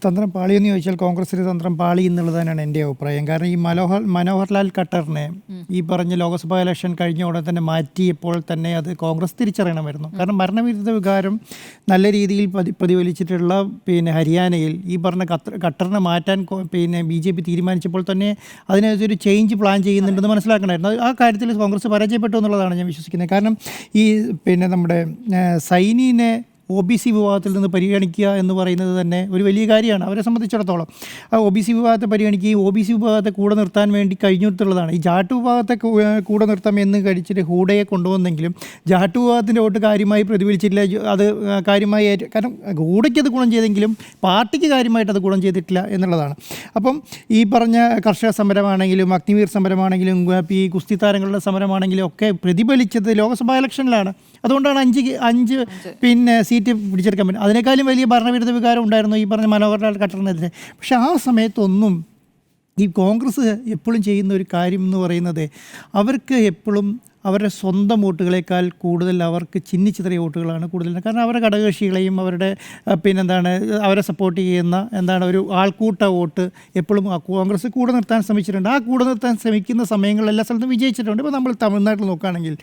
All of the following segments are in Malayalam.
തന്ത്രം പാളിയെന്ന് ചോദിച്ചാൽ കോൺഗ്രസിൻ്റെ തന്ത്രം പാളി എന്നുള്ളത് തന്നെയാണ് എൻ്റെ അഭിപ്രായം. കാരണം ഈ മനോഹർലാൽ ഖട്ടറിനെ ഈ പറഞ്ഞ ലോക്സഭാ ഇലക്ഷൻ കഴിഞ്ഞ ഉടനെ തന്നെ മാറ്റിയപ്പോൾ തന്നെ അത് കോൺഗ്രസ് തിരിച്ചറിയണമായിരുന്നു. കാരണം ഭരണവിരുദ്ധ വികാരം നല്ല രീതിയിൽ പ്രതിഫലിച്ചിട്ടുള്ള ഹരിയാനയിൽ ഈ പറഞ്ഞ ഖട്ടറിനെ മാറ്റാൻ BJP തീരുമാനിച്ചപ്പോൾ തന്നെ അതിനകത്തൊരു ചേഞ്ച് പ്ലാൻ ചെയ്യുന്നുണ്ടെന്ന് മനസ്സിലാക്കണമായിരുന്നു. ആ കാര്യത്തിൽ കോൺഗ്രസ് പരാജയപ്പെട്ടു എന്നുള്ളതാണ് ഞാൻ വിശ്വസിക്കുന്നത്. കാരണം ഈ നമ്മുടെ സൈനിനെ OBC വിഭാഗത്തിൽ നിന്ന് പരിഗണിക്കുക എന്ന് പറയുന്നത് തന്നെ ഒരു വലിയ കാര്യമാണ് അവരെ സംബന്ധിച്ചിടത്തോളം. ആ OBC വിഭാഗത്തെ പരിഗണിക്കുകയും OBC വിഭാഗത്തെ കൂടെ നിർത്താൻ വേണ്ടി കഴിഞ്ഞിട്ടുള്ളതാണ്. ഈ ജാട്ട് വിഭാഗത്തെ കൂടെ നിർത്താം എന്ന് കഴിച്ചിട്ട് ഹൂഡയെ കൊണ്ടുവന്നെങ്കിലും ജാട്ട് വിഭാഗത്തിൻ്റെ വോട്ട് കാര്യമായി പ്രതിഫലിച്ചിട്ടില്ല. അത് കാര്യമായി കാരണം ഹൂഡയ്ക്ക് അത് ഗുണം ചെയ്തെങ്കിലും പാർട്ടിക്ക് കാര്യമായിട്ട് അത് ഗുണം ചെയ്തിട്ടില്ല എന്നുള്ളതാണ്. അപ്പം ഈ പറഞ്ഞ കർഷക സമരമാണെങ്കിലും അഗ്നിവീർ സമരമാണെങ്കിലും ഈ കുസ്തി താരങ്ങളുടെ സമരമാണെങ്കിലും ഒക്കെ പ്രതിഫലിച്ചത് ലോക്സഭാ ഇലക്ഷനിലാണ്. അതുകൊണ്ടാണ് അഞ്ച് സീറ്റ് പിടിച്ചെടുക്കാൻ പറ്റും. അതിനേക്കാളും വലിയ ഭരണവിരുദ്ധ വികാരം ഉണ്ടായിരുന്നു ഈ പറഞ്ഞ മനോഹർലാൽ ഖട്ടറിനെതിരെ. പക്ഷേ ആ സമയത്തൊന്നും ഈ കോൺഗ്രസ് എപ്പോഴും ചെയ്യുന്ന ഒരു കാര്യം എന്ന് പറയുന്നത് അവർക്ക് എപ്പോഴും അവരുടെ സ്വന്തം വോട്ടുകളേക്കാൾ കൂടുതൽ അവർക്ക് ചിന്നിച്ചിതറിയ വോട്ടുകളാണ് കൂടുതൽ. കാരണം അവരുടെ ഘടകകക്ഷികളെയും അവരുടെ അവരെ സപ്പോർട്ട് ചെയ്യുന്ന ഒരു ആൾക്കൂട്ട വോട്ട് എപ്പോഴും കോൺഗ്രസ് കൂടെ നിർത്താൻ ശ്രമിച്ചിട്ടുണ്ട്. ആ കൂടെ നിർത്താൻ ശ്രമിക്കുന്ന സമയങ്ങളിൽ എല്ലാ സ്ഥലത്തും വിജയിച്ചിട്ടുണ്ട്. ഇപ്പോൾ നമ്മൾ തമിഴ്നാട്ടിൽ നോക്കുകയാണെങ്കിൽ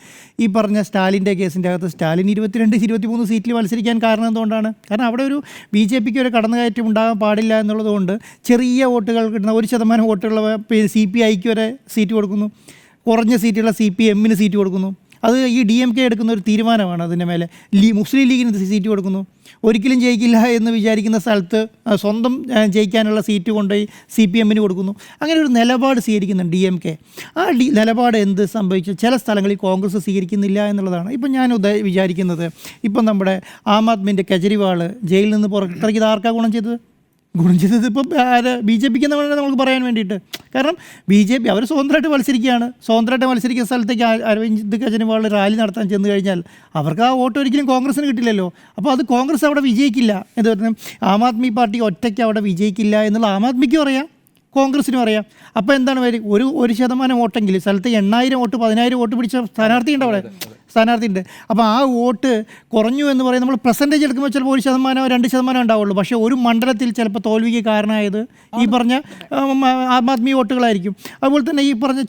ഈ പറഞ്ഞ സ്റ്റാലിൻ്റെ കേസിൻ്റെ അകത്ത് സ്റ്റാലിൻ 22-23 സീറ്റിൽ മത്സരിക്കാൻ കാരണം എന്തുകൊണ്ടാണ്? കാരണം അവിടെ ഒരു BJPക്ക് ഒരു കടന്നുകയറ്റം ഉണ്ടാകാൻ പാടില്ല എന്നുള്ളതുകൊണ്ട് ചെറിയ വോട്ടുകൾ കിട്ടുന്ന 1% വോട്ടുള്ള CPIക്ക് വരെ സീറ്റ് കൊടുക്കുന്നു. കുറഞ്ഞ സീറ്റുള്ള CPMന് സീറ്റ് കൊടുക്കുന്നു. അത് ഈ DMK എടുക്കുന്ന ഒരു തീരുമാനമാണ്. അതിൻ്റെ മേലെ മുസ്ലിം ലീഗിന് സീറ്റ് കൊടുക്കുന്നു. ഒരിക്കലും ജയിക്കില്ല എന്ന് വിചാരിക്കുന്ന സ്ഥലത്ത് സ്വന്തം ജയിക്കാനുള്ള സീറ്റ് കൊണ്ടുപോയി CPMന് കൊടുക്കുന്നു. അങ്ങനെ ഒരു നിലപാട് സ്വീകരിക്കുന്നുണ്ട് DMK. ആ നിലപാട് എന്ത് സംഭവിച്ചു? ചില സ്ഥലങ്ങളിൽ കോൺഗ്രസ് സ്വീകരിക്കുന്നില്ല എന്നുള്ളതാണ്. ഇപ്പം ഞാൻ വിചാരിക്കുന്നത് ഇപ്പം നമ്മുടെ ആം ആദ്മിൻ്റെ കെജ്രിവാൾ ജയിലിൽ നിന്ന് പുറത്തിറക്കിയത് ആർക്കാണ് ഗുണം ചെയ്തത്? ഇപ്പം BJPക്ക് എന്ന് പറഞ്ഞാൽ നമുക്ക് പറയാൻ വേണ്ടിയിട്ട്. കാരണം BJP അവർ സ്വതന്ത്രമായിട്ട് മത്സരിക്കുന്ന സ്ഥലത്തേക്ക് അരവിന്ദ് കെജ്രിവാൾ റാലി നടത്താൻ ചെന്ന് കഴിഞ്ഞാൽ അവർക്ക് ആ വോട്ട് ഒരിക്കലും കോൺഗ്രസിന് കിട്ടില്ലല്ലോ. അപ്പോൾ അത് കോൺഗ്രസ് അവിടെ വിജയിക്കില്ല. എന്ന് പറഞ്ഞാൽ ആം ആദ്മി പാർട്ടി ഒറ്റയ്ക്ക് അവിടെ വിജയിക്കില്ല എന്നുള്ള ആം ആദ്മിക്കും അറിയാം, കോൺഗ്രസിനും അറിയാം. അപ്പോൾ എന്താണ് ഒരു 1% വോട്ടെങ്കിൽ സ്ഥലത്ത് 8,000 വോട്ട് 10,000 വോട്ട് പിടിച്ച സ്ഥാനാർത്ഥിയുണ്ട്. അപ്പോൾ ആ വോട്ട് കുറഞ്ഞു എന്ന് പറയുന്നത് നമ്മൾ പെർസെൻറ്റേജ് എടുക്കുമ്പോൾ ചിലപ്പോൾ 1%, 2% ഉണ്ടാവുള്ളൂ. പക്ഷേ ഒരു മണ്ഡലത്തിൽ ചിലപ്പോൾ തോൽവിക്ക് കാരണമായത് ഈ പറഞ്ഞ ആം ആദ്മി വോട്ടുകളായിരിക്കും. അതുപോലെ തന്നെ ഈ പറഞ്ഞ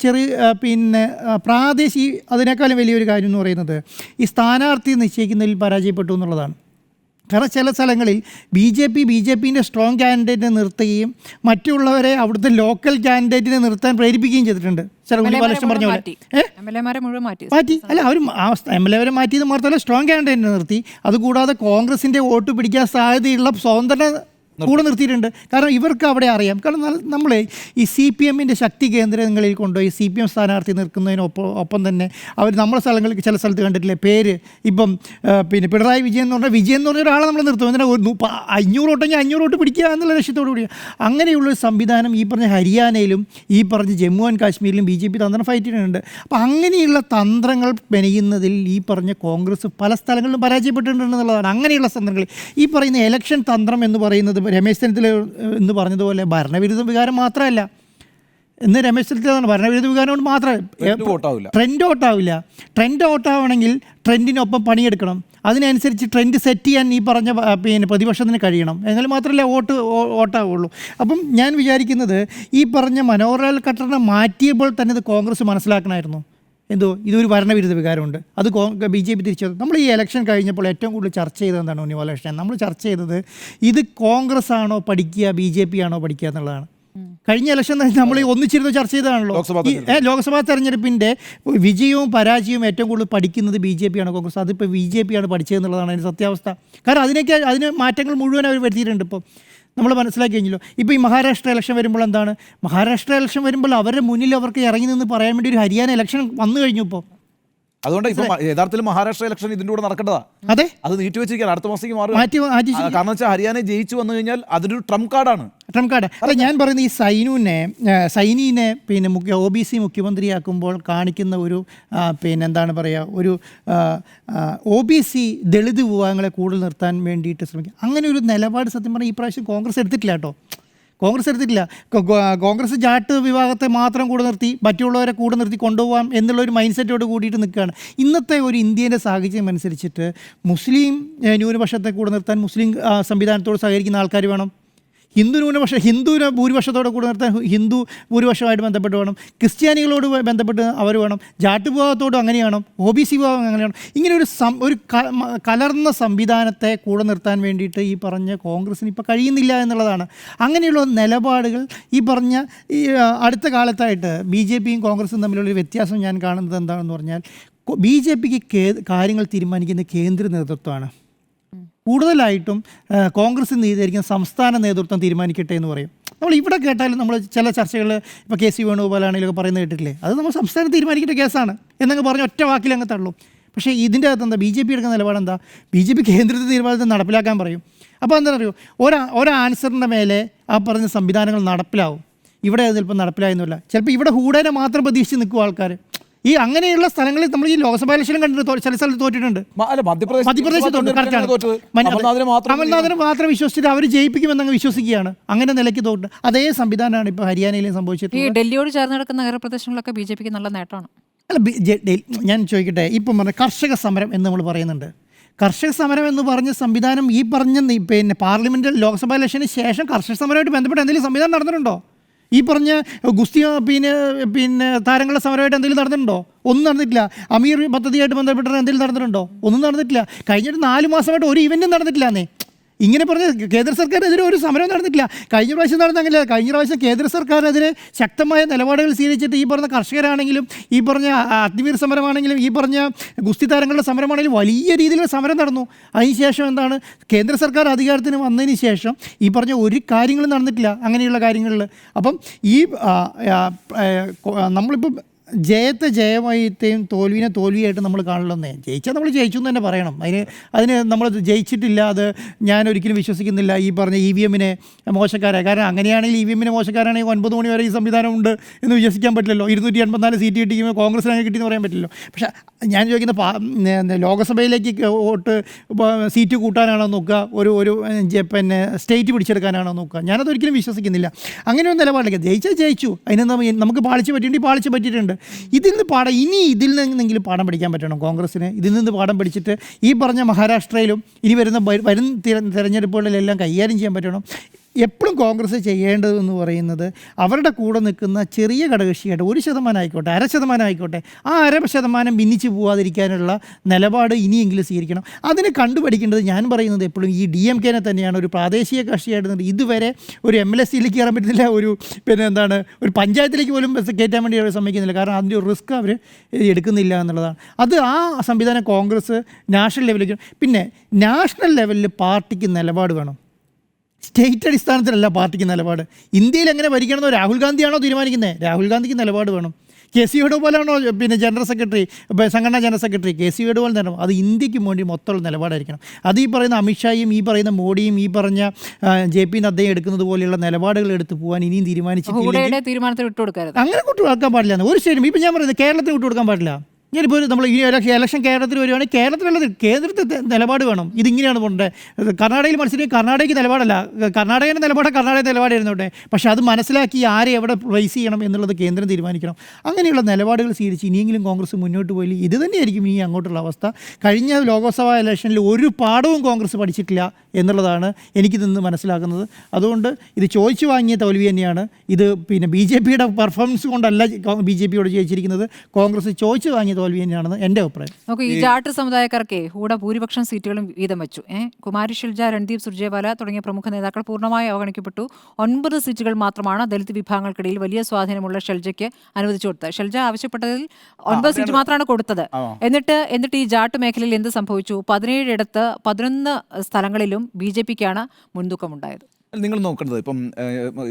പ്രാദേശിക അതിനേക്കാളും വലിയൊരു കാര്യം എന്ന് പറയുന്നത് ഈ സ്ഥാനാർത്ഥി നിശ്ചയിക്കുന്നതിൽ പരാജയപ്പെട്ടു എന്നുള്ളതാണ്. കാരണം ചില സ്ഥലങ്ങളിൽ BJPൻ്റെ സ്ട്രോങ് കാൻഡിഡേറ്റിനെ നിർത്തുകയും മറ്റുള്ളവരെ അവിടുത്തെ ലോക്കൽ കാൻഡിഡേറ്റിനെ നിർത്താൻ പ്രേരിപ്പിക്കുകയും ചെയ്തിട്ടുണ്ട്. ലക്ഷം പറഞ്ഞ പോലെ മാറ്റി അല്ല അവർ MLA മാറ്റിയത് മാത്രമല്ല സ്ട്രോങ് കാൻഡിഡേറ്റിനെ നിർത്തി. അതുകൂടാതെ കോൺഗ്രസിൻ്റെ വോട്ട് പിടിക്കാൻ സാധ്യതയുള്ള സ്വതന്ത്ര കൂടെ നിർത്തിയിട്ടുണ്ട്. കാരണം ഇവർക്ക് അവിടെ അറിയാം. കാരണം നമ്മൾ ഈ CPMൻ്റെ ശക്തി കേന്ദ്രങ്ങളിൽ കൊണ്ടുപോയി CPM സ്ഥാനാർത്ഥി നിൽക്കുന്നതിനൊപ്പം തന്നെ അവർ നമ്മുടെ സ്ഥലങ്ങളിൽ ചില സ്ഥലത്ത് കണ്ടിട്ടില്ലേ പേര് ഇപ്പം പിണറായി വിജയൻ എന്ന് പറഞ്ഞ ഒരാളെ നമ്മൾ നിർത്തും. എന്നാൽ 500 വോട്ടെങ്കിൽ 500 വോട്ട് പിടിക്കുക എന്നുള്ള ലക്ഷ്യത്തോടു കൂടി അങ്ങനെയുള്ളൊരു സംവിധാനം ഈ പറഞ്ഞ ഹരിയാനയിലും ഈ പറഞ്ഞ ജമ്മു ആൻഡ് കാശ്മീരിലും BJP തന്ത്രം ഫൈറ്റ് ചെയ്യുന്നുണ്ട്. അപ്പോൾ അങ്ങനെയുള്ള തന്ത്രങ്ങൾ മെനയുന്നതിൽ ഈ പറഞ്ഞ കോൺഗ്രസ് പല സ്ഥലങ്ങളിലും പരാജയപ്പെട്ടിട്ടുണ്ടെന്നുള്ളതാണ്. അങ്ങനെയുള്ള തന്ത്രങ്ങൾ ഈ പറയുന്ന ഇലക്ഷൻ തന്ത്രം എന്ന് പറയുന്നത് രമേശ് ചെന്നിത്തല എന്ന് പറഞ്ഞതുപോലെ ഭരണവിരുദ്ധ വികാരം മാത്രമല്ല. ഇന്ന് രമേശ് ചെന്നിത്തല ഭരണവിരുദ്ധ വികാരം കൊണ്ട് മാത്രമല്ല ട്രെൻഡ് ഔട്ടാവണമെങ്കിൽ ട്രെൻഡിനൊപ്പം പണിയെടുക്കണം. അതിനനുസരിച്ച് ട്രെൻഡ് സെറ്റ് ചെയ്യാൻ ഈ പറഞ്ഞ പ്രതിപക്ഷത്തിന് കഴിയണം. എന്നാൽ മാത്രമല്ല വോട്ടാവുള്ളൂ. അപ്പം ഞാൻ വിചാരിക്കുന്നത് ഈ പറഞ്ഞ മനോഹർലാൽ ഖട്ടറിനെ മാറ്റിയപ്പോൾ തന്നെ ഇത് കോൺഗ്രസ് മനസ്സിലാക്കണമായിരുന്നു. ഇതൊരു ഭരണവിരുദ്ധ വികാരമുണ്ട്. അത് BJP തിരിച്ചത്. നമ്മൾ ഈ ഇലക്ഷൻ കഴിഞ്ഞപ്പോൾ ഏറ്റവും കൂടുതൽ ചർച്ച ചെയ്തത് എന്താണ് ഉണ്ണിവാലകൃഷ്ണൻ? നമ്മൾ ചർച്ച ചെയ്തത് ഇത് കോൺഗ്രസ് ആണോ പഠിക്കുക BJP ആണോ പഠിക്കുക എന്നുള്ളതാണ്. കഴിഞ്ഞ ഇലക്ഷൻ നമ്മൾ ഒന്നിച്ചിരുന്ന് ചർച്ച ചെയ്തതാണല്ലോ. ലോക്സഭാ തെരഞ്ഞെടുപ്പിൻ്റെ വിജയവും പരാജയവും ഏറ്റവും കൂടുതൽ പഠിക്കുന്നത് BJP ആണ് കോൺഗ്രസ്. അതിപ്പോൾ BJP ആണ് പഠിച്ചതെന്നുള്ളതാണ് അതിൻ്റെ സത്യാവസ്ഥ. കാരണം അതിന് മാറ്റങ്ങൾ മുഴുവൻ അവർ വരുത്തിയിട്ടുണ്ട്. ഇപ്പോൾ നമ്മൾ മനസ്സിലാക്കി കഴിഞ്ഞല്ലോ. ഇപ്പോൾ ഈ മഹാരാഷ്ട്ര ഇലക്ഷൻ വരുമ്പോൾ എന്താണ്? മഹാരാഷ്ട്ര ഇലക്ഷൻ വരുമ്പോൾ അവരുടെ മുന്നിൽ അവർക്ക് ഇറങ്ങി നിന്ന് പറയാൻ വേണ്ടി ഒരു ഹരിയാന ഇലക്ഷൻ വന്നു കഴിഞ്ഞു. ഇപ്പോൾ അതുകൊണ്ട് ഇപ്പം യഥാർത്ഥത്തിൽ മഹാരാഷ്ട്ര ഇലക്ഷൻ ഇതിൻ്റെ കൂടെ നടക്കേണ്ടതാ. അതെ, അത് നീട്ടിവെച്ചിരിക്കുകയാണ്. അടുത്ത മാസത്തേക്ക് മാറും. കാരണം വെച്ചാൽ ഹരിയാന ജയിച്ചു വന്നു കഴിഞ്ഞാൽ അതൊരു ട്രംപ് കാർഡാണ്. അല്ല, ഞാൻ പറയുന്നത് ഈ സൈനിനെ OBC മുഖ്യമന്ത്രിയാക്കുമ്പോൾ കാണിക്കുന്ന ഒരു ഒരു OBC ദളിത് വിഭാഗങ്ങളെ കൂടുതൽ നിർത്താൻ വേണ്ടിയിട്ട് ശ്രമിക്കുക. അങ്ങനെ ഒരു നിലപാട് സത്യം പറഞ്ഞാൽ ഈ പ്രാവശ്യം കോൺഗ്രസ് എടുത്തിട്ടില്ല കേട്ടോ. കോൺഗ്രസ് ജാട്ട് വിഭാഗത്തെ മാത്രം കൂടെ നിർത്തി മറ്റുള്ളവരെ കൂടെ നിർത്തി കൊണ്ടുപോകാം എന്നുള്ളൊരു മൈൻഡ് സെറ്റോട് കൂടിയിട്ട് നിൽക്കുകയാണ്. ഇന്നത്തെ ഒരു ഇന്ത്യൻ്റെ സാഹചര്യം അനുസരിച്ചിട്ട് മുസ്ലിം ന്യൂനപക്ഷത്തെ കൂടെ നിർത്താൻ മുസ്ലിം സംവിധാനത്തോട് സഹകരിക്കുന്ന ആൾക്കാർ വേണം. ഹിന്ദുവിനെ ഭൂരിപക്ഷത്തോടെ കൂടെ നിർത്താൻ ഹിന്ദു ഭൂരിപക്ഷമായിട്ട് ബന്ധപ്പെട്ട് വേണം, ക്രിസ്ത്യാനികളോട് ബന്ധപ്പെട്ട് അവർ വേണം, ജാട്ട് വിഭാഗത്തോടും അങ്ങനെയാണ്, OBC വിഭാഗം അങ്ങനെയാണ്. ഇങ്ങനെ ഒരു കലർന്ന സംവിധാനത്തെ കൂടെ നിർത്താൻ വേണ്ടിയിട്ട് ഈ പറഞ്ഞ കോൺഗ്രസ്സിന് ഇപ്പോൾ കഴിയുന്നില്ല എന്നുള്ളതാണ്. അങ്ങനെയുള്ള നിലപാടുകൾ ഈ പറഞ്ഞ ഈ അടുത്ത കാലത്തായിട്ട് BJPയും കോൺഗ്രസും തമ്മിലുള്ളൊരു വ്യത്യാസം ഞാൻ കാണുന്നത് എന്താണെന്ന് പറഞ്ഞാൽ, BJPക്ക് കാര്യങ്ങൾ തീരുമാനിക്കുന്ന കേന്ദ്ര നേതൃത്വമാണ്. കൂടുതലായിട്ടും കോൺഗ്രസ് നീതിയായിരിക്കും സംസ്ഥാന നേതൃത്വം തീരുമാനിക്കട്ടെ എന്ന് പറയും. നമ്മൾ ഇവിടെ കേട്ടാലും നമ്മൾ ചില ചർച്ചകൾ ഇപ്പോൾ KC വേണുഗോപാലാണെങ്കിലൊക്കെ പറയുന്നത് കേട്ടിട്ടില്ലേ, അത് നമ്മൾ സംസ്ഥാനം തീരുമാനിക്കേണ്ട കേസാണ് എന്നങ്ങ് പറഞ്ഞ് ഒറ്റ വാക്കിൽ അങ്ങ് തള്ളും. പക്ഷേ ഇതിൻ്റെ അകത്ത് എന്താ BJP എടുക്കുന്ന നിലപാട് എന്താ? BJP കേന്ദ്രത്തിൽ തീരുമാനത്തിൽ നടപ്പിലാക്കാൻ പറയും. അപ്പോൾ എന്താ അറിയോ, ഒരു ആൻസറിൻ്റെ മേലെ ആ പറഞ്ഞ സംവിധാനങ്ങൾ നടപ്പിലാവും. ഇവിടെ ചിലപ്പോൾ നടപ്പിലായെന്നില്ല, ചിലപ്പോൾ ഇവിടെ ഹൂഡേനെ മാത്രം പ്രതീക്ഷിച്ച് നിൽക്കും ആൾക്കാർ. ഈ അങ്ങനെയുള്ള സ്ഥലങ്ങളിൽ നമ്മൾ ഈ ലോക്സഭാ ഇലക്ഷൻ കണ്ടിട്ട് ചില സ്ഥലത്ത് തോറ്റിട്ടുണ്ട്. മധ്യപ്രദേശ് കമൽനാഥിനെ മാത്രം വിശ്വസിച്ചിട്ട് അവർ ജയിപ്പിക്കുമെന്നങ്ങ് വിശ്വസിക്കുകയാണ്. അങ്ങനെ നിലയ്ക്ക് തോറ്റ് അതേ സംവിധാനമാണ് ഇപ്പോൾ ഹരിയാനയിലും സംഭവിച്ചിട്ടുള്ളത്. ഡൽഹിയോട് ചേർന്ന് കിടക്കുന്ന നഗരപ്രദേശങ്ങളിലൊക്കെ BJPക്ക് നല്ല നേട്ടമാണ്. അല്ല, ഞാൻ ചോദിക്കട്ടെ, ഇപ്പം പറഞ്ഞ കർഷക സമരം എന്ന് നമ്മൾ പറയുന്നുണ്ട്. കർഷക സമരം എന്ന് പറഞ്ഞ സംവിധാനം ഈ പറഞ്ഞ പാർലമെൻറ്റ് ലോക്സഭാ ഇലക്ഷന് ശേഷം കർഷക സമരമായിട്ട് ബന്ധപ്പെട്ട് എന്തെങ്കിലും സംവിധാനം നടന്നിട്ടുണ്ടോ? ഈ പറഞ്ഞ ഗുസ്തി താരങ്ങളുടെ സമരമായിട്ട് എന്തെങ്കിലും നടന്നിട്ടുണ്ടോ? ഒന്നും നടന്നിട്ടില്ല. അമീർ പദ്ധതിയായിട്ട് ബന്ധപ്പെട്ട് എന്തെങ്കിലും നടന്നിട്ടുണ്ടോ? ഒന്നും നടന്നിട്ടില്ല. കഴിഞ്ഞിട്ട് 4 മാസമായിട്ട് ഒരു ഇവൻറ്റും നടന്നിട്ടില്ലാന്നേ. ഇങ്ങനെ പറഞ്ഞ കേന്ദ്ര സർക്കാരിനെതിരെ ഒരു സമരം നടന്നിട്ടില്ല. കഴിഞ്ഞ പ്രാവശ്യം നടന്ന അങ്ങനെയല്ല. കഴിഞ്ഞ പ്രാവശ്യം കേന്ദ്ര സർക്കാരിനെതിരെ ശക്തമായ നിലപാടുകൾ സ്വീകരിച്ചിട്ട് ഈ പറഞ്ഞ കർഷകരാണെങ്കിലും ഈ പറഞ്ഞ അഗ്നിവീർ സമരമാണെങ്കിലും ഈ പറഞ്ഞ ഗുസ്തി താരങ്ങളുടെ സമരമാണെങ്കിലും വലിയ രീതിയിലുള്ള സമരം നടന്നു. അതിനുശേഷം എന്താണ്, കേന്ദ്ര സർക്കാർ അധികാരത്തിന് വന്നതിന് ശേഷം ഈ പറഞ്ഞ ഒരു കാര്യങ്ങളും നടന്നിട്ടില്ല അങ്ങനെയുള്ള കാര്യങ്ങളിൽ. അപ്പം ഈ നമ്മളിപ്പം ജയത്തെ ജയമായിട്ടേയും തോൽവിനെ തോൽവിയായിട്ട് നമ്മൾ കാണില്ലെന്നേ. ജയിച്ചാൽ നമ്മൾ ജയിച്ചു എന്ന് തന്നെ പറയണം. അതിന് നമ്മൾ ജയിച്ചിട്ടില്ല, അത് ഞാൻ ഒരിക്കലും വിശ്വസിക്കുന്നില്ല ഈ പറഞ്ഞ EVM മോശക്കാരാണ്. കാരണം അങ്ങനെയാണെങ്കിൽ EVM മോശക്കാരാണെങ്കിൽ 9 മണി വരെ ഈ സംവിധാനം ഉണ്ട് എന്ന് വിശ്വസിക്കാൻ പറ്റില്ലല്ലോ. 284 സീറ്റ് കിട്ടിക്കുമ്പോൾ കോൺഗ്രസിന് അങ്ങനെ കിട്ടിയെന്ന് പറയാൻ പറ്റില്ലല്ലോ. പക്ഷേ ഞാൻ ചോദിക്കുന്ന ലോകസഭയിലേക്ക് സീറ്റ് കൂട്ടാനാണോ നോക്കുക, ഒരു സ്റ്റേറ്റ് പിടിച്ചെടുക്കാനാണോ നോക്കുക? ഞാനതൊരിക്കലും വിശ്വസിക്കുന്നില്ല. അങ്ങനെ ഒരു നിലപാടിലേക്ക് ജയിച്ചാൽ ജയിച്ചു, അതിന് നമുക്ക് പാളിച്ച് പറ്റിയിട്ടുണ്ട്. ഇതിൽ നിന്നെങ്കിലും പാഠം പഠിക്കാൻ പറ്റണം കോൺഗ്രസ്സിന്. ഇതിൽ നിന്ന് പാഠം പഠിച്ചിട്ട് ഈ പറഞ്ഞ മഹാരാഷ്ട്രയിലും ഇനി വരും തിരഞ്ഞെടുപ്പുകളിലെല്ലാം കൈകാര്യം ചെയ്യാൻ പറ്റണം. എപ്പോഴും കോൺഗ്രസ് ചെയ്യേണ്ടതെന്ന് പറയുന്നത് അവരുടെ കൂടെ നിൽക്കുന്ന ചെറിയ ഘടകകക്ഷിയായിട്ട് 1% ആയിക്കോട്ടെ, 0.5% ആയിക്കോട്ടെ, ആ 0.5% ഭിന്നിച്ച് പോകാതിരിക്കാനുള്ള നിലപാട് ഇനിയെങ്കിലും സ്വീകരിക്കണം. അതിനെ കണ്ടുപഠിക്കേണ്ടത് ഞാൻ പറയുന്നത് എപ്പോഴും ഈ DMK-നെ തന്നെയാണ്. ഒരു പ്രാദേശിക കക്ഷിയായിട്ട് ഇതുവരെ ഒരു MLSയിലേക്ക് കയറാൻ പറ്റുന്നില്ല, ഒരു പഞ്ചായത്തിലേക്ക് പോലും കയറ്റാൻ വേണ്ടി അവർ സമ്മതിക്കുന്നില്ല. കാരണം അതിൻ്റെ ഒരു റിസ്ക് അവർ എടുക്കുന്നില്ല എന്നുള്ളതാണ്. ആ സംവിധാനം കോൺഗ്രസ് നാഷണൽ ലെവലിലേക്ക്, പിന്നെ നാഷണൽ ലെവലിൽ പാർട്ടിക്ക് നിലപാട് വേണം. സ്റ്റേറ്റ് അടിസ്ഥാനത്തിലല്ല പാർട്ടിക്ക് നിലപാട്. ഇന്ത്യയിൽ എങ്ങനെ ഭരിക്കണമെന്നോ രാഹുൽ ഗാന്ധിയാണോ തീരുമാനിക്കുന്നത്? രാഹുൽ ഗാന്ധിക്ക് നിലപാട് വേണം. KC വേണുഗോപാലാണോ ജനറൽ സെക്രട്ടറി, സംഘടനാ ജനറൽ സെക്രട്ടറി? KC വേണുഗോപാൽ തന്നെ. അത് ഇന്ത്യക്ക് വേണ്ടി മൊത്തമുള്ള നിലപാടായിരിക്കണം. അത് ഈ പറയുന്ന അമിത്ഷായും ഈ പറയുന്ന മോഡിയും ഈ പറഞ്ഞ JP നദ്ദയും എടുക്കുന്നത് പോലെയുള്ള നിലപാടുകൾ എടുത്ത് പോകാൻ ഇനിയും തീരുമാനിച്ചിട്ടില്ല. തീരുമാനത്തിൽ വിട്ടുകൊടുക്കരുത്. അങ്ങനെ വിട്ടുകൊടുക്കാൻ പാടില്ല. ഒരു സ്റ്റേറ്റും ഇപ്പം ഞാൻ പറയുന്നത് കേരളത്തിൽ വിട്ടുകൊടുക്കാൻ പാടില്ല. ഞാനിപ്പോൾ നമ്മൾ ഈ ഇലക്ഷൻ കേരളത്തിൽ വരുവാണെങ്കിൽ കേരളത്തിലുള്ളത് കേന്ദ്രത്തെ നിലപാട് വേണം. ഇതിങ്ങനെയാണ് പോകേണ്ടത്. കർണാടകയിൽ മത്സരിക്കും, കർണാടകയ്ക്ക് നിലപാടല്ല, കർണാടകയുടെ കർണാടക നിലപാടായിരുന്നോട്ടെ. പക്ഷേ അത് മനസ്സിലാക്കി ആരെ എവിടെ പ്രൈസ് ചെയ്യണം എന്നുള്ളത് കേന്ദ്രം തീരുമാനിക്കണം. അങ്ങനെയുള്ള നിലപാടുകൾ സ്വീകരിച്ച് ഇനിയെങ്കിലും കോൺഗ്രസ് മുന്നോട്ട് പോയി. ഇത് തന്നെയായിരിക്കും ഇനി അങ്ങോട്ടുള്ള അവസ്ഥ. കഴിഞ്ഞ ലോക്സഭാ ഇലക്ഷനിൽ ഒരു പാഠവും കോൺഗ്രസ് പഠിച്ചിട്ടില്ല എന്നുള്ളതാണ് എനിക്കിതിന്ന് മനസ്സിലാക്കുന്നത്. അതുകൊണ്ട് ഇത് ചോദിച്ചു വാങ്ങിയ തോൽവി തന്നെയാണ്. ഇത് BJPയുടെ പെർഫോമൻസ് കൊണ്ടല്ല BJPയോട് ജയിച്ചിരിക്കുന്നത്, കോൺഗ്രസ് ചോദിച്ചു വാങ്ങിയ തോൽവി തന്നെയാണെന്ന് എൻ്റെ അഭിപ്രായം. ഈ ജാട്ട് സമുദായക്കാർക്ക് ഹൂഡ ഭൂരിപക്ഷം സീറ്റുകളും വീതം വെച്ചു. കുമാരി ഷിൽജ, രൺദീപ് സുർജേവാല തുടങ്ങിയ പ്രമുഖ നേതാക്കൾ പൂർണ്ണമായി അവഗണിക്കപ്പെട്ടു. 9 സീറ്റുകൾ മാത്രമാണ് ദലിത് വിഭാഗങ്ങൾക്കിടയിൽ വലിയ സ്വാധീനമുള്ള ഷെൽജയ്ക്ക് അനുവദിച്ചു കൊടുത്തത്. ഷെൽജ ആവശ്യപ്പെട്ടതിൽ 9 സീറ്റ് മാത്രമാണ് കൊടുത്തത്. എന്നിട്ട് ഈ ജാട്ട് മേഖലയിൽ എന്ത് സംഭവിച്ചു? 17 11 സ്ഥലങ്ങളിലും BJPക്കാണ് മുൻതൂക്കമുണ്ടായത്. നിങ്ങൾ നോക്കേണ്ടത് ഇപ്പം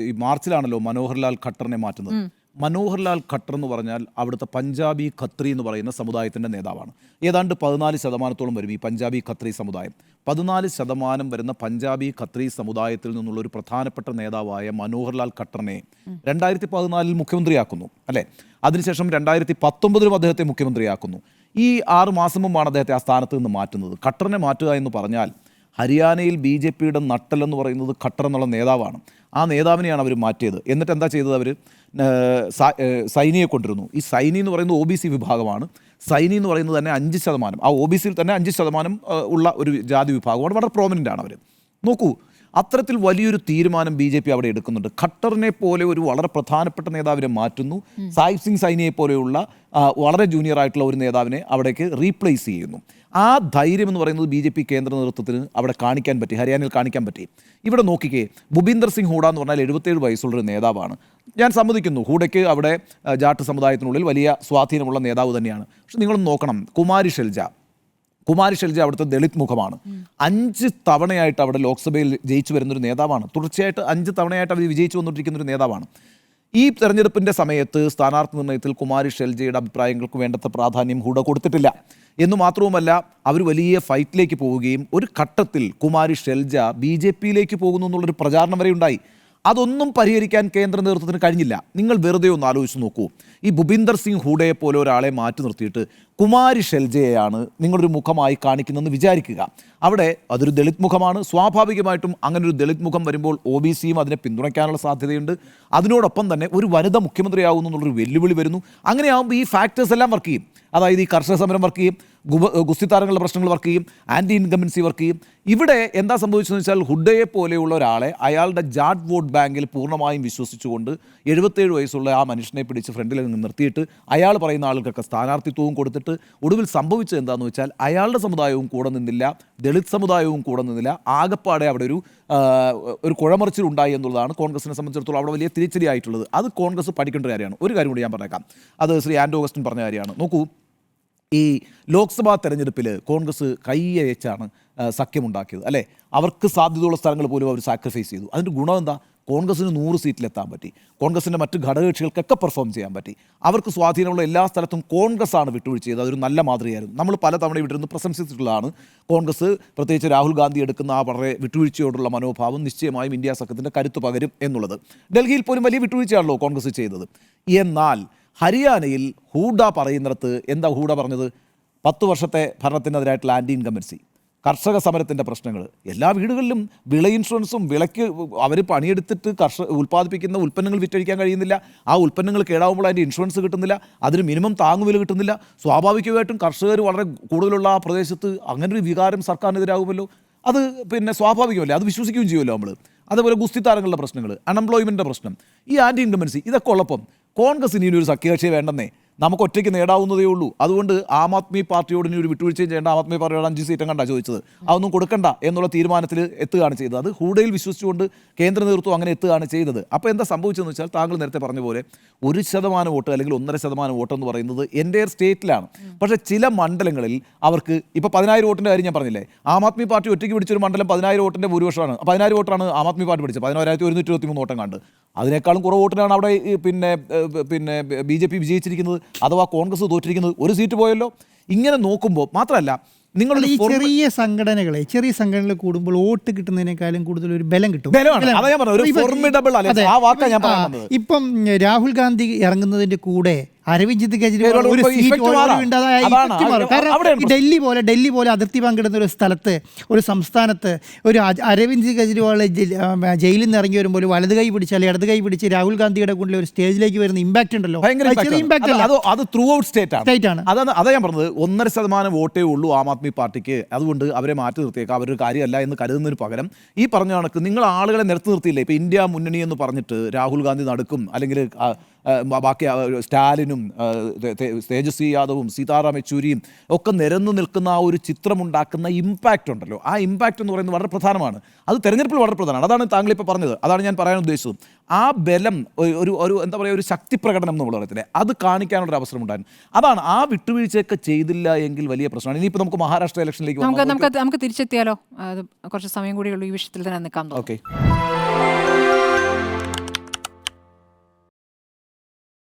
ഈ മാർച്ചിലാണല്ലോ മനോഹർലാൽ ഖട്ടറിനെ മാറ്റുന്നത്. മനോഹർലാൽ ഖട്ടർ എന്ന് പറഞ്ഞാൽ അവിടുത്തെ പഞ്ചാബി ഖത്രി എന്ന് പറയുന്ന സമുദായത്തിൻ്റെ നേതാവാണ്. ഏതാണ്ട് 14% വരും ഈ പഞ്ചാബി ഖത്രി സമുദായം. 14% വരുന്ന പഞ്ചാബി ഖത്രി സമുദായത്തിൽ നിന്നുള്ളൊരു പ്രധാനപ്പെട്ട നേതാവായ മനോഹർലാൽ ഖട്ടറിനെ 2014 മുഖ്യമന്ത്രിയാക്കുന്നു, അല്ലേ? അതിനുശേഷം 2019 അദ്ദേഹത്തെ മുഖ്യമന്ത്രിയാക്കുന്നു. ഈ 6 മാസം മുമ്പാണ് അദ്ദേഹത്തെ ആ സ്ഥാനത്ത് നിന്ന് മാറ്റുന്നത്. ഖട്ടറിനെ മാറ്റുക എന്ന് പറഞ്ഞാൽ ഹരിയാനയിൽ BJPയുടെ നട്ടലെന്ന് പറയുന്നത് ഖട്ടർ എന്നുള്ള നേതാവാണ്. ആ നേതാവിനെയാണ് അവർ മാറ്റിയത്. എന്നിട്ട് എന്താ ചെയ്തത്? അവർ സൈനിയെ കൊണ്ടിരുന്നു. ഈ സൈനി എന്ന് പറയുന്നത് OBC വിഭാഗമാണ്. സൈനി എന്ന് പറയുന്നത് തന്നെ 5%, ആ OBCയിൽ തന്നെ 5% ഉള്ള ഒരു ജാതി വിഭാഗമാണ്. വളരെ പ്രോമിനൻ്റ് ആണ് അവർ. നോക്കൂ, അത്തരത്തിൽ വലിയൊരു തീരുമാനം BJP അവിടെ എടുക്കുന്നുണ്ട്. ഖട്ടറിനെ പോലെ ഒരു വളരെ പ്രധാനപ്പെട്ട നേതാവിനെ മാറ്റുന്നു. സാഹിബ് സിംഗ് സൈനിയെ പോലെയുള്ള വളരെ ജൂനിയർ ആയിട്ടുള്ള ഒരു നേതാവിനെ അവിടേക്ക് റീപ്ലേസ് ചെയ്യുന്നു. ആ ധൈര്യം എന്ന് പറയുന്നത് BJP കേന്ദ്ര നേതൃത്വത്തിന് അവിടെ കാണിക്കാൻ പറ്റി, ഹരിയാനയിൽ കാണിക്കാൻ പറ്റി. ഇവിടെ നോക്കിക്കേ, ഭൂപീന്ദർ സിംഗ് ഹൂഡ എന്ന് പറഞ്ഞാൽ 77 വയസ്സുള്ളൊരു നേതാവാണ്. ഞാൻ സമ്മതിക്കുന്നു, ഹൂഡയ്ക്ക് അവിടെ ജാട്ട് സമുദായത്തിനുള്ളിൽ വലിയ സ്വാധീനമുള്ള നേതാവ് തന്നെയാണ്. പക്ഷെ നിങ്ങളൊന്ന് നോക്കണം, കുമാരി ഷെൽജ അവിടുത്തെ ദളിത് മുഖമാണ്. 5 തവണയായിട്ട് അവിടെ ലോക്സഭയിൽ ജയിച്ചു വരുന്നൊരു നേതാവാണ്. തുടർച്ചയായിട്ട് 5 തവണയായിട്ട് അവർ വിജയിച്ചു വന്നുകൊണ്ടിരിക്കുന്ന ഒരു നേതാവാണ്. ഈ തെരഞ്ഞെടുപ്പിൻ്റെ സമയത്ത് സ്ഥാനാർത്ഥി നിർണ്ണയത്തിൽ കുമാരി ഷെൽജയുടെ അഭിപ്രായങ്ങൾക്ക് വേണ്ടത്ര പ്രാധാന്യം ഹൂഡ കൊടുത്തിട്ടില്ല എന്നു മാത്രവുമല്ല, അവർ വലിയ ഫൈറ്റിലേക്ക് പോവുകയും ഒരു ഘട്ടത്തിൽ കുമാരി ഷെൽജ BJPയിലേക്ക് പോകുന്നു എന്നുള്ളൊരു പ്രചാരണം വരെ ഉണ്ടായി. അതൊന്നും പരിഹരിക്കാൻ കേന്ദ്ര നേതൃത്വത്തിന് കഴിഞ്ഞില്ല. നിങ്ങൾ വെറുതെ ഒന്ന് ആലോചിച്ച് നോക്കൂ, ഈ ഭൂപീന്ദർ സിംഗ് ഹൂഡയെ പോലെ ഒരാളെ മാറ്റി നിർത്തിയിട്ട് കുമാരി ഷെൽജയെയാണ് നിങ്ങളൊരു മുഖമായി കാണിക്കുന്നതെന്ന് വിചാരിക്കുക. അവിടെ അതൊരു ദളിത് മുഖമാണ്. സ്വാഭാവികമായിട്ടും അങ്ങനെ ഒരു ദളിത് മുഖം വരുമ്പോൾ OBCയും അതിനെ പിന്തുണയ്ക്കാനുള്ള സാധ്യതയുണ്ട്. അതിനോടൊപ്പം തന്നെ ഒരു വനിത മുഖ്യമന്ത്രിയാകുന്നു എന്നുള്ളൊരു വെല്ലുവിളി വരുന്നു. അങ്ങനെയാകുമ്പോൾ ഈ ഫാക്ടേഴ്സ് എല്ലാം വർക്ക് ചെയ്യും. അതായത് ഈ കർഷക സമരം വർക്ക് ചെയ്യും, ഗുസ്തി താരങ്ങളുടെ പ്രശ്നങ്ങൾ വർക്ക് ചെയ്യും, ആൻറ്റി ഇൻകംബൻസി വർക്ക് ചെയ്യും. ഇവിടെ എന്താ സംഭവിച്ചതെന്ന് വെച്ചാൽ ഹുഡയെ പോലെയുള്ള ഒരാളെ അയാളുടെ ജാട്ട് വോട്ട് ബാങ്കിൽ പൂർണ്ണമായും വിശ്വസിച്ചുകൊണ്ട് 77 വയസ്സുള്ള ആ മനുഷ്യനെ പിടിച്ച് ഫ്രണ്ടിൽ നിന്ന് നിർത്തിയിട്ട് അയാൾ പറയുന്ന ആളുകൾക്ക് സ്ഥാനാർത്ഥിത്വവും കൊടുത്തിട്ട് ഒടുവിൽ സംഭവിച്ചത് എന്താണെന്ന് വെച്ചാൽ അയാളുടെ സമുദായവും കൂടെ നിന്നില്ല, ദളിത് സമുദായവും കൂടെ നിന്നില്ല. ആകപ്പാടെ അവിടെ ഒരു കുഴമറിച്ചിലുണ്ടായി എന്നുള്ളതാണ് കോൺഗ്രസിനെ സംബന്ധിച്ചിടത്തോളം അവിടെ വലിയ തിരിച്ചടിയായിട്ടുള്ളത്. അത് കോൺഗ്രസ് പഠിക്കേണ്ട കാര്യമാണ്. ഒരു കാര്യം കൂടി ഞാൻ പറഞ്ഞേക്കാം, അത് ശ്രീ ആൻഡോ അഗസ്റ്റിൻ പറഞ്ഞ കാര്യമാണ്. നോക്കൂ, ഈ ലോക്സഭാ തെരഞ്ഞെടുപ്പിൽ കോൺഗ്രസ് കൈയച്ചാണ് സഖ്യമുണ്ടാക്കിയത്, അല്ലേ? അവർക്ക് സാധ്യതയുള്ള സ്ഥലങ്ങൾ പോലും അവർ സാക്രിഫൈസ് ചെയ്തു. അതിൻ്റെ ഗുണം എന്താ? കോൺഗ്രസിന് 100 സീറ്റിലെത്താൻ പറ്റി. കോൺഗ്രസിൻ്റെ മറ്റ് ഘടകകക്ഷികൾക്കൊക്കെ പെർഫോം ചെയ്യാൻ പറ്റി. അവർക്ക് സ്വാധീനമുള്ള എല്ലാ സ്ഥലത്തും കോൺഗ്രസ് ആണ് വിട്ടുവീഴ്ച ചെയ്തത്. അതൊരു നല്ല മാതൃകയായിരുന്നു. നമ്മൾ പലതവണ ഇവിടെയിരുന്ന് പ്രശംസിച്ചിട്ടുള്ളതാണ്. കോൺഗ്രസ്, പ്രത്യേകിച്ച് രാഹുൽ ഗാന്ധി എടുക്കുന്ന ആ വളരെ വിട്ടുവീഴ്ചയോടുള്ള മനോഭാവം നിശ്ചയമായും ഇന്ത്യ സഖ്യത്തിൻ്റെ കരുത്ത് പകരും എന്നുള്ളത്. ഡൽഹിയിൽ പോലും വലിയ വിട്ടുവീഴ്ചയാണല്ലോ കോൺഗ്രസ് ചെയ്തത്. എന്നാൽ ഹരിയാനയിൽ ഹൂഡ പറയുന്നിടത്ത് എന്താ ഹൂഡ പറഞ്ഞത്? 10 വർഷത്തെ ഭരണത്തിനെതിരായിട്ടുള്ള ആൻറ്റി ഇൻകംബൻസി, കർഷക സമരത്തിൻ്റെ പ്രശ്നങ്ങൾ, എല്ലാ വീടുകളിലും വിള ഇൻഷുറൻസും, വിളയ്ക്ക് അവർ പണിയെടുത്തിട്ട് ഉൽപ്പാദിപ്പിക്കുന്ന ഉൽപ്പന്നങ്ങൾ വിറ്റഴിക്കാൻ കഴിയുന്നില്ല. ആ ഉൽപ്പന്നങ്ങൾ കേടാവുമ്പോൾ അതിൻ്റെ ഇൻഷുറൻസ് കിട്ടുന്നില്ല, അതിന് മിനിമം താങ്ങുവില കിട്ടുന്നില്ല. സ്വാഭാവികമായിട്ടും കർഷകർ വളരെ കൂടുതലുള്ള ആ പ്രദേശത്ത് അങ്ങനൊരു വികാരം സർക്കാരിനെതിരാകുമല്ലോ. അത് പിന്നെ സ്വാഭാവികമല്ലേ, അത് വിശ്വസിക്കുകയും ചെയ്യുമല്ലോ നമ്മൾ. അതേപോലെ ഗുസ്തി താരങ്ങളുടെ പ്രശ്നങ്ങൾ, അൺഎംപ്ലോയ്മെൻറ്റിൻ്റെ പ്രശ്നം, ഈ ആൻറ്റി ഇൻകംബൻസി, ഇതൊക്കെ ഉള്ളപ്പം കോൺഗ്രസിന് ഇനി ഒരു സഖ്യകക്ഷിയെ വേണ്ടെന്നേ, നമുക്ക് ഒറ്റയ്ക്ക് നേടാവുന്നതേ ഉള്ളൂ. അതുകൊണ്ട് ആം ആദ്മി പാർട്ടിയോട് ഇനി ഒരു വിട്ടുവീഴ്ചയും ചെയ്യേണ്ട, ആം ആദ്മി പാർട്ടിയോട് 5 സീറ്റും കണ്ടാ ചോദിച്ചത്, അതൊന്നും കൊടുക്കണ്ട എന്നുള്ള തീരുമാനത്തിൽ എത്തുകയാണ് ചെയ്തത്. അത് ഹൂഡയിൽ വിശ്വസിച്ചുകൊണ്ട് കേന്ദ്ര നേതൃത്വം അങ്ങനെ എത്തുകയാണ് ചെയ്തത്. അപ്പോൾ എന്താ സംഭവിച്ചതെന്ന് വെച്ചാൽ, താങ്കൾ നേരത്തെ പറഞ്ഞ പോലെ 1% വോട്ട് അല്ലെങ്കിൽ 1.5% വോട്ട് എന്ന് പറയുന്നത് എൻ്റയർ സ്റ്റേറ്റിലാണ്. പക്ഷേ ചില മണ്ഡലങ്ങളിൽ അവർക്ക് ഇപ്പോൾ 10,000 വോട്ടിൻ്റെ കാര്യം ഞാൻ പറഞ്ഞില്ലേ, ആം ആദ്മി പാർട്ടി ഒറ്റയ്ക്ക് പിടിച്ചൊരു മണ്ഡലം 10,000 വോട്ടിൻ്റെ ഭൂരിപക്ഷമാണ്. 10,000 വോട്ടാണ് ആം ആദ്മി പാർട്ടി പിടിച്ചത്, 11,123 വോട്ടം കണ്ട്. അതിനേക്കാളും കുറവ് വോട്ടിനാണ് അവിടെ പിന്നെ BJP വിജയിച്ചിരിക്കുന്നത്, അഥവാ കോൺഗ്രസ് തോറ്റിരിക്കുന്നത്. 1 സീറ്റ് പോയല്ലോ. ഇങ്ങനെ നോക്കുമ്പോൾ മാത്രമല്ല, നിങ്ങൾ ഈ ചെറിയ സംഘടനകൾ കൂടുമ്പോൾ വോട്ട് കിട്ടുന്നതിനേക്കാളും കൂടുതൽ ഒരു ബലം കിട്ടും. ഇപ്പം രാഹുൽ ഗാന്ധി ഇറങ്ങുന്നതിന്റെ കൂടെ അരവിന്ദ് കെജ്രിവാൾ ഒരു സീറ്റ് കാരണം ഡൽഹി പോലെ അതിർത്തി പങ്കിടുന്ന ഒരു സ്ഥലത്ത്, ഒരു സംസ്ഥാനത്ത് ഒരു അരവിന്ദ് കെജ്രിവാൾ ജയിലിൽ നിന്ന് ഇറങ്ങി വരുമ്പോൾ വലത് കൈ പിടിച്ച് അല്ലെങ്കിൽ ഇടത് കൈ പിടിച്ച് രാഹുൽ ഗാന്ധിയുടെ കൂടെ ഒരു സ്റ്റേജിലേക്ക് വരുന്ന ഇമ്പാക്ട് ഉണ്ടല്ലോ, അത് ത്രൂ ഔട്ട് സ്റ്റേറ്റ് ആണ്. അതാ ഞാൻ പറഞ്ഞത്, 1.5% വോട്ടേ ഉള്ളൂ ആം ആദ്മി പാർട്ടിക്ക്. അതുകൊണ്ട് അവരെ മാറ്റി നിർത്തിയേക്കാം, അവരൊരു കാര്യമല്ല എന്ന് കരുതുന്നതിന് പകരം ഈ പറഞ്ഞ കണക്ക് നിങ്ങൾ ആളുകളെ നിരത്തി നിർത്തിയില്ലേ. ഇപ്പോൾ ഇന്ത്യ മുന്നണി എന്ന് പറഞ്ഞിട്ട് രാഹുൽ ഗാന്ധി നടക്കും, അല്ലെങ്കിൽ ബാക്കി സ്റ്റാലിനും തേജസ്വി യാദവും സീതാറാം യെച്ചൂരിയും ഒക്കെ നിരന്നു നിൽക്കുന്ന ആ ഒരു ചിത്രമുണ്ടാക്കുന്ന ഇമ്പാക്റ്റ് ഉണ്ടല്ലോ, ആ ഇമ്പാക്റ്റ് എന്ന് പറയുന്നത് വളരെ പ്രധാനമാണ്. അത് തെരഞ്ഞെടുപ്പിൽ വളരെ പ്രധാനമാണ്. അതാണ് താങ്കളിപ്പോൾ പറഞ്ഞത്, അതാണ് ഞാൻ പറയാൻ ഉദ്ദേശിച്ചത്. ആ ബലം, ഒരു എന്താ പറയുക, ഒരു ശക്തി പ്രകടനം എന്ന് പറയത്തില്ലേ, അത് കാണിക്കാനുള്ളൊരു അവസരം ഉണ്ടായിരുന്നു. അതാണ് ആ വിട്ടുവീഴ്ചയൊക്കെ ചെയ്തില്ല എങ്കിൽ വലിയ പ്രശ്നമാണ്. ഇനിയിപ്പോൾ നമുക്ക് മഹാരാഷ്ട്ര ഇലക്ഷനിലേക്ക് നമുക്ക് തിരിച്ചെത്തിയാലോ? കുറച്ച് സമയം കൂടിയുള്ളൂ ഈ വിഷയത്തിൽ തന്നെ നിൽക്കാം. ഓക്കെ.